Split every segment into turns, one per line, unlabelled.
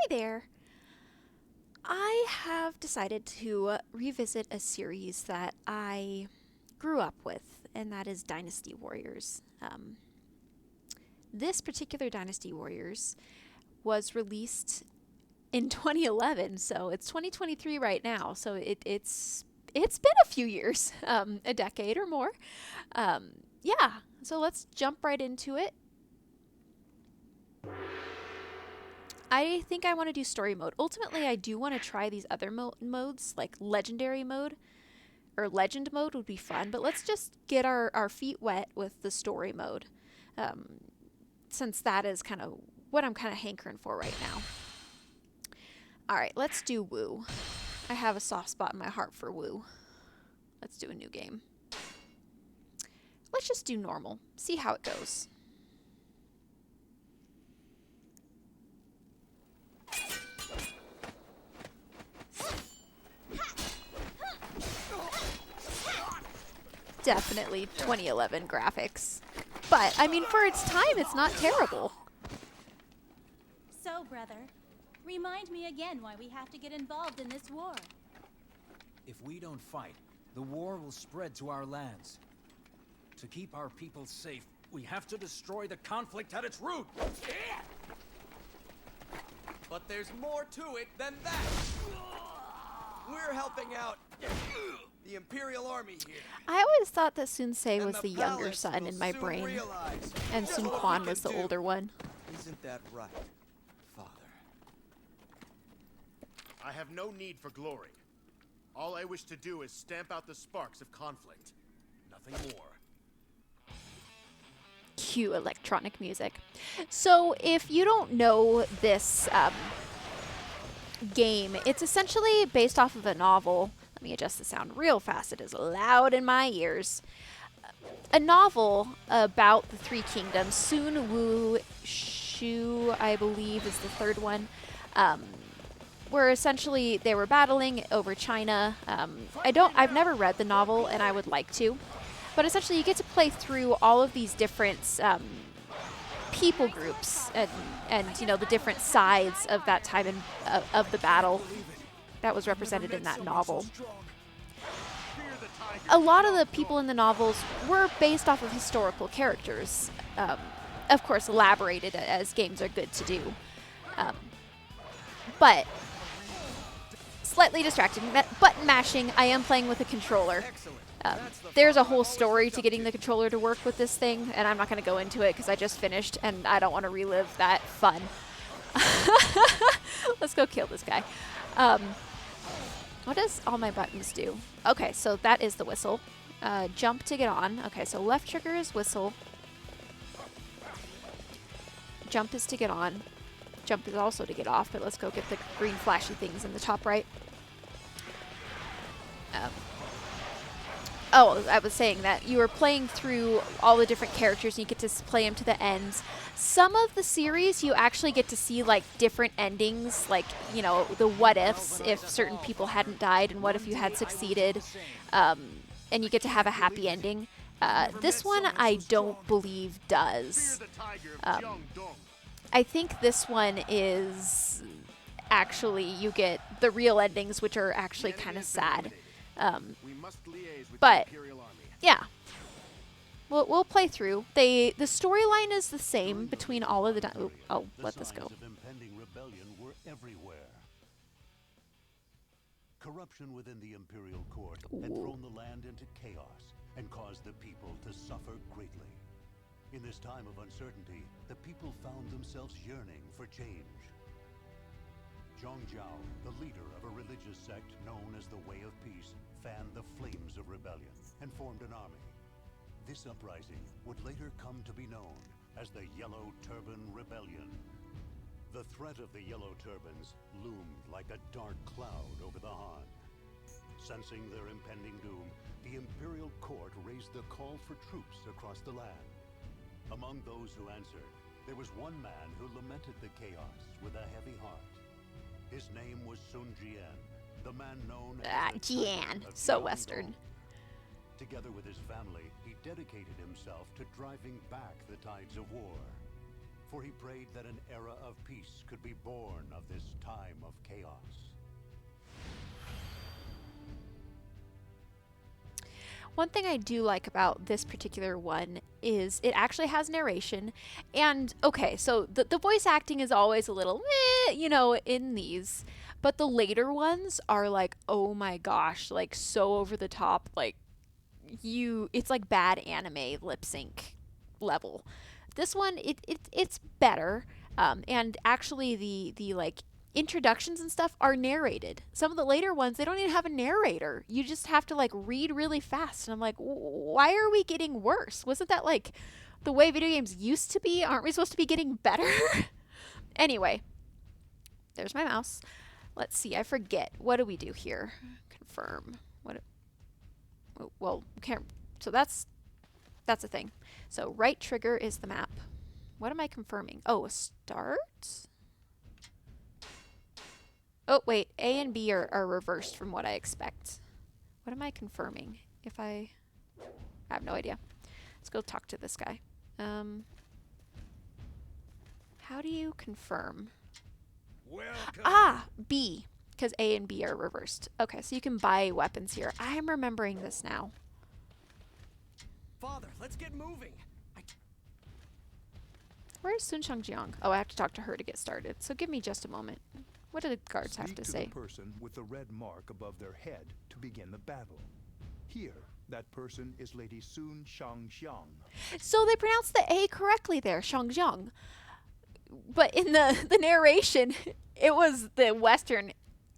there! I have decided to revisit a series that I grew up with, and that is Dynasty Warriors. This particular Dynasty Warriors was released in 2011, so it's 2023 right now, so it's been a few years, a decade or more. Yeah, so let's jump right into it. I think I want to do story mode. Ultimately, I do want to try these other modes, like legendary mode, or legend mode would be fun, but let's just get our feet wet with the story mode, since that is kind of what I'm kind of hankering for right now. Alright, let's do Woo. I have a soft spot in my heart for Woo. Let's do a new game. Let's just do normal. See how it goes. Definitely 2011 graphics. But, I mean, for its time, it's not terrible.
So, brother, remind me again why we have to get involved in this war.
If we don't fight, the war will spread to our lands. To keep our people safe, we have to destroy the conflict at its root.
But there's more to it than that. We're helping out the Imperial Army here.
I always thought that Sun Ce was the younger son in my brain, and Sun Quan was the older one.
Isn't that right, Father?
I have no need for glory. All I wish to do is stamp out the sparks of conflict. Nothing more.
Cue electronic music. So if you don't know this game, it's essentially based off of a novel. Let me adjust the sound real fast. It is loud in my ears. A novel about the Three Kingdoms. Sun, Wu, Shu, I believe, is the third one. Where essentially they were battling over China. I've never read the novel, and I would like to. But essentially, you get to play through all of these different people groups and you know, the different sides of that time of the battle that was represented in that novel. A lot of the people in the novels were based off of historical characters, of course elaborated as games are good to do, but slightly distracting. Button mashing. I am playing with a controller. There's a whole story to getting the controller to work with this thing, and I'm not going to go into it because I just finished and I don't want to relive that fun. Let's go kill this guy. What does all my buttons do? Okay, so that is the whistle. Jump to get on. Okay, so left trigger is whistle. Jump is to get on. Jump is also to get off, but let's go get the green flashy things in the top right. Oh, I was saying that you were playing through all the different characters and you get to play them to the ends. Some of the series you actually get to see like different endings, like, you know, the what ifs if certain people hadn't died and what if you had succeeded, and you get to have a happy ending. This one I don't believe does. I think this one is actually, you get the real endings, which are actually kind of sad. But yeah, we'll play through. The storyline is the same between all of the. Oh, let this go.
Impending rebellion were everywhere. Corruption within the imperial court had thrown the land into chaos and caused the people to suffer greatly. In this time of uncertainty, the people found themselves yearning for change. Zhang Jiao, the leader of a religious sect known as the Way of Peace, fanned the flames of rebellion and formed an army. This uprising would later come to be known as the Yellow Turban Rebellion. The threat of the Yellow Turbans loomed like a dark cloud over the Han. Sensing their impending doom, the imperial court raised the call for troops across the land. Among those who answered, there was one man who lamented the chaos with a heavy heart. His name was Sun Jian, the man known as
Jian, so Western.
Together with his family, he dedicated himself to driving back the tides of war. for he prayed that an era of peace could be born of this time of chaos.
One thing I do like about this particular one is it actually has narration. And, okay, so the voice acting is always a little, you know, in these. But the later ones are like, oh my gosh, like so over the top. Like, it's like bad anime lip sync level. This one, it's better. And actually the like, introductions and stuff are narrated. Some of the later ones, they don't even have a narrator. You just have to like read really fast. And I'm like, why are we getting worse? Wasn't that like the way video games used to be? Aren't we supposed to be getting better? Anyway, there's my mouse. Let's see. I forget. What do we do here? Confirm. Well, can't. So that's a thing. So right trigger is the map. What am I confirming? Oh, a start? Oh, wait. A and B are reversed from what I expect. What am I confirming? I have no idea. Let's go talk to this guy. How do you confirm?
Welcome.
Ah, B. Because A and B are reversed. Okay, so you can buy weapons here. I'm remembering this now.
Father, let's get moving.
Where's Sun Shangjiang? Oh, I have to talk to her to get started. So give me just a moment. What do the guards have to say?
Speak to the person with the red mark above their head to begin the battle. Here, that person is Lady Sun Shangjiang.
So they pronounced the A correctly there, Shangjiang. But in the narration, it was the Western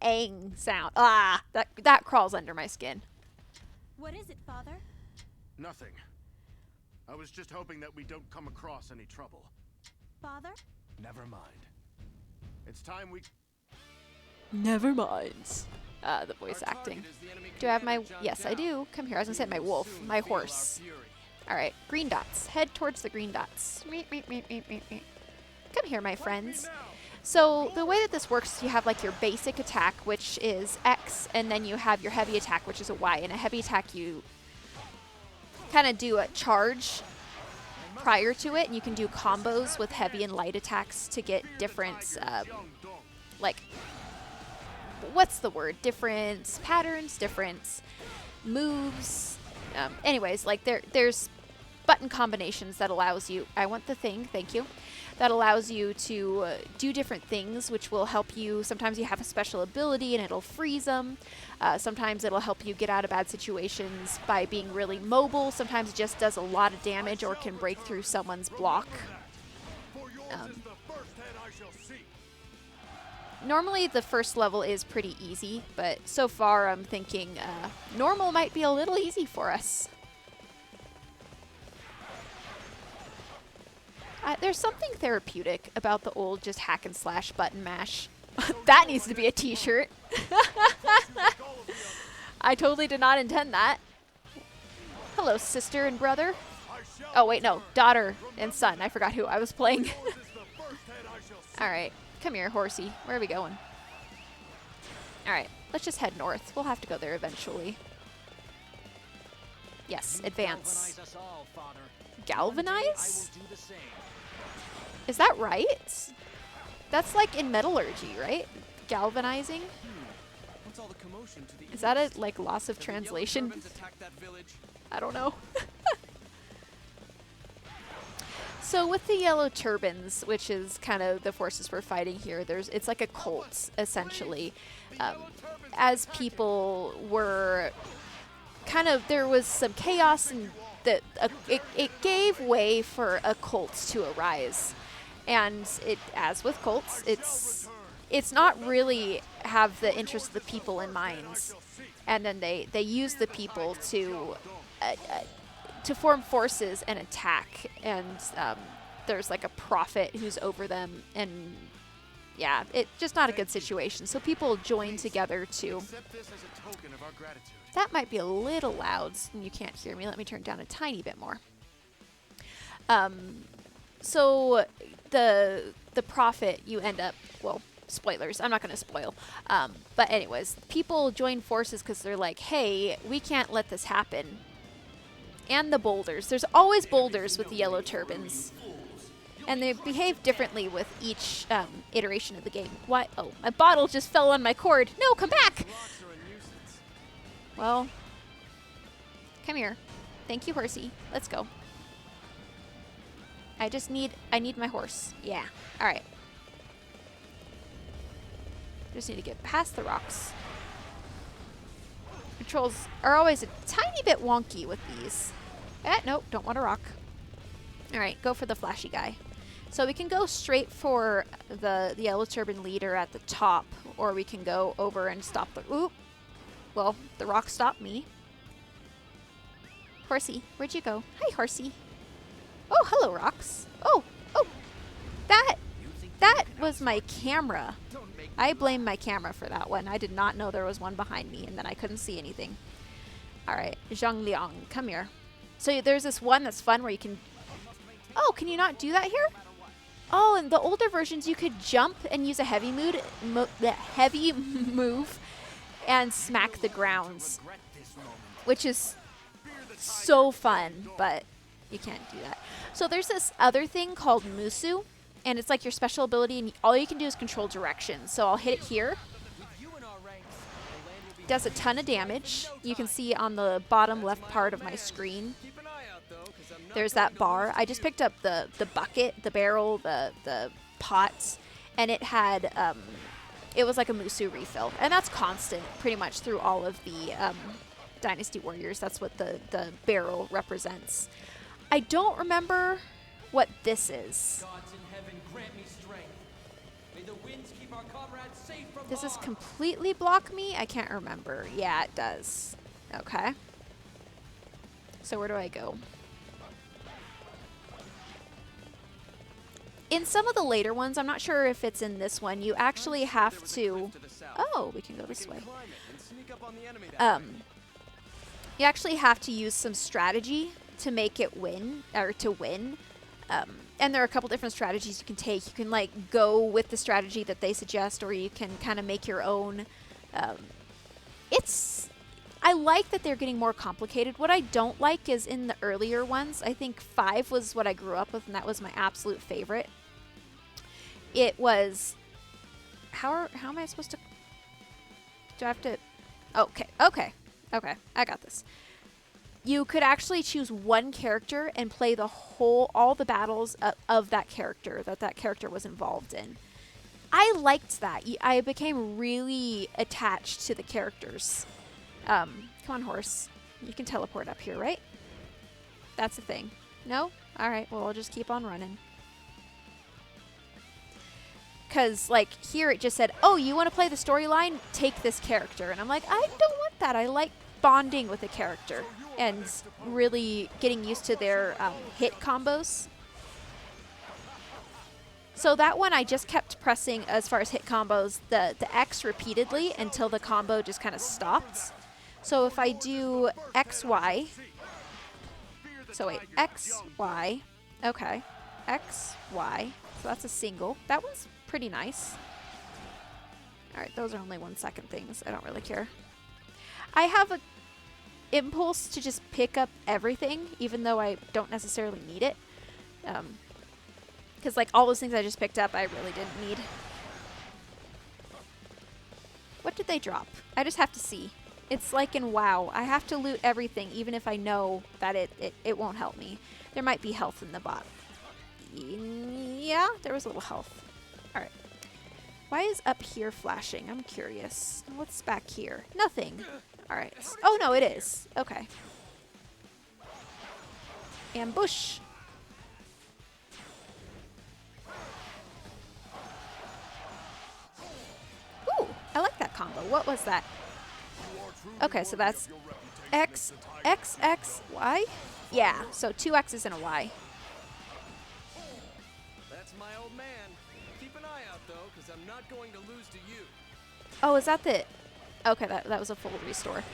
ang sound. Ah, that crawls under my skin.
What is it, Father?
Nothing. I was just hoping that we don't come across any trouble.
Father?
Never mind. It's time we...
Never mind. The voice acting. Do I have my... Yes, I do. Come here. I was going to say my wolf. My horse. All right. Green dots. Head towards the green dots. Come here, my friends. So the way that this works, you have like your basic attack, which is X, and then you have your heavy attack, which is a Y. And a heavy attack, you kind of do a charge prior to it, and you can do combos with heavy and light attacks to get different, like, what's the word? Different patterns, different moves. Anyways, like there's button combinations that allows you, I want the thing, thank you, that allows you to do different things, which will help you. Sometimes you have a special ability and it'll freeze them. Sometimes it'll help you get out of bad situations by being really mobile. Sometimes it just does a lot of damage or can break through someone's block. Normally the first level is pretty easy, but so far I'm thinking normal might be a little easy for us. There's something therapeutic about the old just hack and slash button mash. That needs to be a t-shirt. I totally did not intend that. Hello, sister and brother. Oh, wait, no. Daughter and son. I forgot who I was playing. All right. Come here, horsey. Where are we going? All right. Let's just head north. We'll have to go there eventually. Yes, advance. Galvanize? Is that right? That's like in metallurgy, right? Galvanizing?
What's all the commotion to the
Is that a like loss of translation? I don't know. So with the Yellow Turbans, which is kind of the forces we're fighting here, it's like a cult, essentially. As people were there was some chaos, and it gave way for a cult to arise. And as with cults, it's not really have the interest of the people in mind. And then they use the people to form forces and attack. And there's like a prophet who's over them, and yeah, it's just not a good situation. So people join together to... That might be a little loud and you can't hear me. Let me turn it down a tiny bit more. So the prophet, you end up, well, spoilers, I'm not going to spoil. But anyways, people join forces because they're like, hey, we can't let this happen. And the boulders. There's always boulders with the Yellow Turbans. And they behave differently with each iteration of the game. Why? Oh, my bottle just fell on my cord. No, come back!
Rocks are a nuisance.
Well, come here. Thank you, horsey. Let's go. I need my horse. Yeah. All right. Just need to get past the rocks. Controls are always a tiny bit wonky with these. Nope, don't want to rock. All right, go for the flashy guy. So we can go straight for the Yellow Turban leader at the top, or we can go over and stop the... Oop! Well, the rock stopped me. Horsey, where'd you go? Hi, horsey. Oh, hello, rocks. Oh! That was my camera. I blame my camera for that one. I did not know there was one behind me, and then I couldn't see anything. All right, Zhang Liang, come here. So there's this one that's fun where you can... Oh, can you not do that here? Oh, in the older versions, you could jump and use a heavy move and smack the grounds, which is so fun, but you can't do that. So there's this other thing called Musu, and it's like your special ability, and all you can do is control direction. So I'll hit it here. Does a ton of damage. You can see on the bottom left part of my screen. There's that bar. I just picked up the bucket, the barrel, the pots, and it had it was like a Musu refill, and that's constant pretty much through all of the Dynasty Warriors. That's what the barrel represents. I don't remember what this is.
Gods in heaven, grant me strength. May the winds keep our comrades safe from
Does this
harm.
completely block me? I can't remember. Yeah, it does. Okay. So where do I go? In some of the later ones, I'm not sure if it's in this one, you actually have to... Oh, we can go this way.
Climb it and sneak up on the enemy that way.
You actually have to use some strategy to make it win, or to win. And there are a couple different strategies you can take. You can like go with the strategy that they suggest, or you can kind of make your own. I like that they're getting more complicated. What I don't like is in the earlier ones, I think 5 was what I grew up with, and that was my absolute favorite. It was, how am I supposed to, do I have to, okay, I got this. You could actually choose one character and play all the battles of that character that character was involved in. I liked that. I became really attached to the characters. Come on, horse. You can teleport up here, right? That's the thing. No? Alright, well, I'll just keep on running. Because, like, here it just said, oh, you want to play the storyline? Take this character. And I'm like, I don't want that. I like bonding with a character and really getting used to their hit combos. So that one I just kept pressing, as far as hit combos, the X repeatedly until the combo just kind of stopped. So if I do XY, so wait, XY, okay, XY, so that's a single. That one's pretty nice. All right, those are only 1 second things. I don't really care. I have a impulse to just pick up everything, even though I don't necessarily need it. Because like all those things I just picked up, I really didn't need. What did they drop? I just have to see. It's like in WoW. I have to loot everything, even if I know that it won't help me. There might be health in the bot. Yeah, there was a little health. All right. Why is up here flashing? I'm curious. What's back here? Nothing. All right. Oh, no, it is. Okay. Ambush. Ooh, I like that combo. What was that? Okay, so that's X, X, X, Y? Yeah, so 2 X's and a Y.
That's my old man. Keep an eye out, though, because I'm not going to lose to you.
Oh, is that the... Okay, that was a full restore.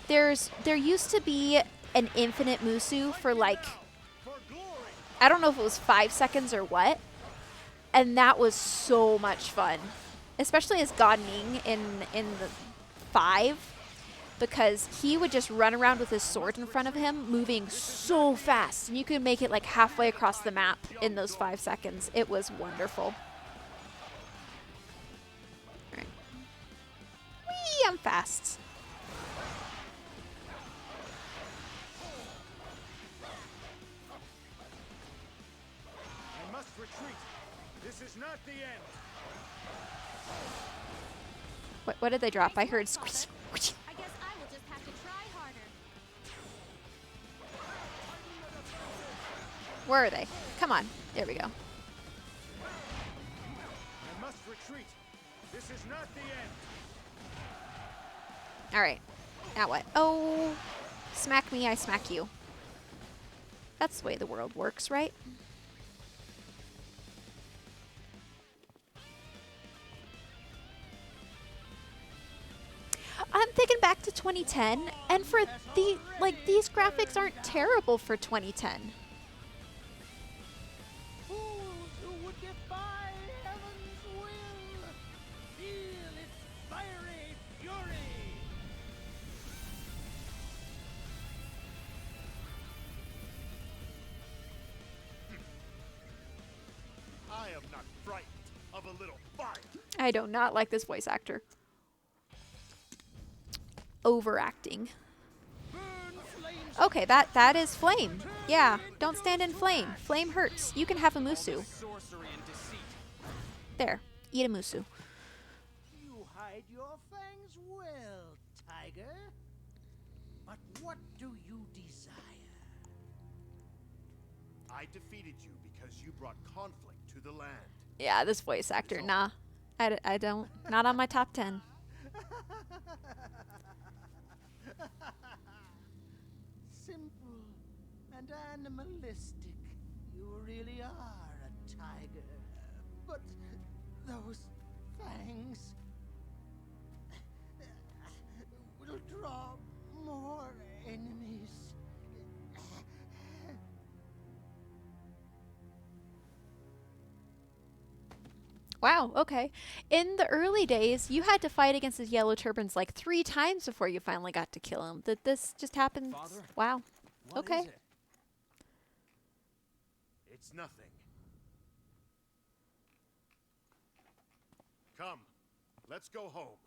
There used to be an infinite Musu for like... I don't know if it was 5 seconds or what. And that was so much fun. Especially as God Ning in the 5. because he would just run around with his sword in front of him, moving so fast. And you could make it like halfway across the map in those 5 seconds. It was wonderful. All right. Whee, I'm fast.
I must retreat. This is not the end.
What did they drop? I heard squish, squish.
I guess I will just have to try harder.
Where are they? Come on. There we go.
I must retreat. This is not the end.
All right. Now what? Oh, smack me, I smack you. That's the way the world works, right? I'm thinking back to 2010, and for these graphics aren't terrible for 2010.
Fools who would defy heaven's will, feel its fiery fury.
I am not frightened of a little fire.
I do not like this voice actor. Overacting. Okay, that is flame. Yeah, don't stand in flame. Flame hurts. You can have a musu.
Sorcery and deceit.
There, eat a musu.
You hide your fangs well, tiger. But what do you desire?
I defeated you because you brought conflict to the land.
Yeah, this voice actor, nah. I don't. Not on my top 10.
Simple and animalistic. You really are a tiger. But those fangs will draw more enemies.
Wow, okay. In the early days, you had to fight against his yellow turbans like 3 times before you finally got to kill him. That this just happened.
Father?
Wow.
What
Okay.
is it?
It's nothing. Come, let's go home.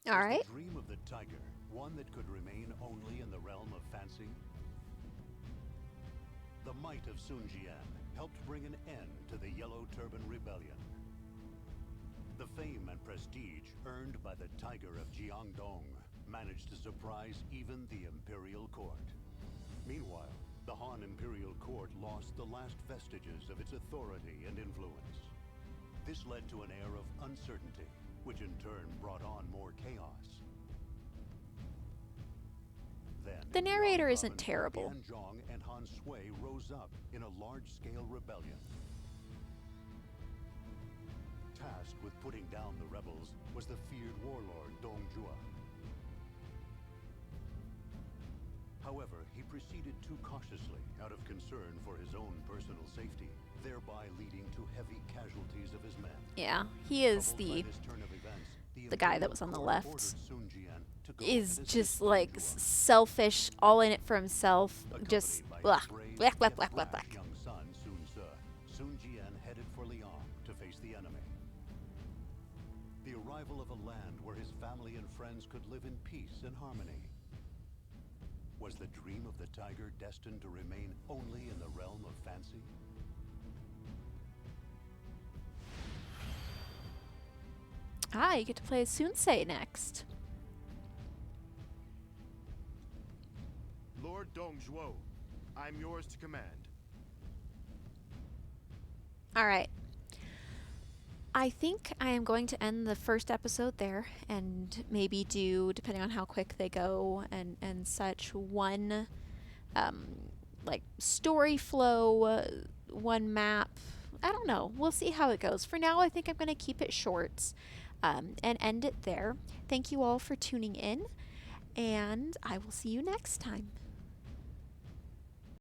All right.
The dream of the tiger, one that could remain only in the realm of fancy? The might of Sun Jian helped bring an end to the Yellow Turban Rebellion. The fame and prestige earned by the Tiger of Jiangdong managed to surprise even the Imperial Court. Meanwhile, the Han Imperial Court lost the last vestiges of its authority and influence. This led to an air of uncertainty, which in turn brought on more chaos. Then,
The narrator
in
isn't
province,
terrible.
Zhang and Han Sui rose up in a large-scale rebellion. Tasked with putting down the rebels was the feared warlord Dong Zhuo. However, he proceeded too cautiously out of concern for his own personal safety, thereby leading to heavy casualties of his men.
Yeah, he is
Troubled by
the
this turn of events,
the guy that
Imperial
was on the
court
left.
ordered Sun Jian to go
is
and
just
assist
like
Dong Zhuo.
selfish, all in it for himself. Just
Accompanied by
blah,
his brave
blah, blah,
yet
blah, blah,
brash
blah.
young son, Sun Ce, Sun Jian headed for Liang to face the enemy. The arrival of a land where his family and friends could live in peace and harmony. Was the dream of the tiger destined to remain only in the realm of fancy?
Ah, you get to play as Sunsei next.
Lord Dong Zhuo, I'm yours to command.
All right. I think I am going to end the first episode there and maybe do, depending on how quick they go and such, one like story flow, one map. I don't know. We'll see how it goes. For now, I think I'm going to keep it short and end it there. Thank you all for tuning in, and I will see you next time.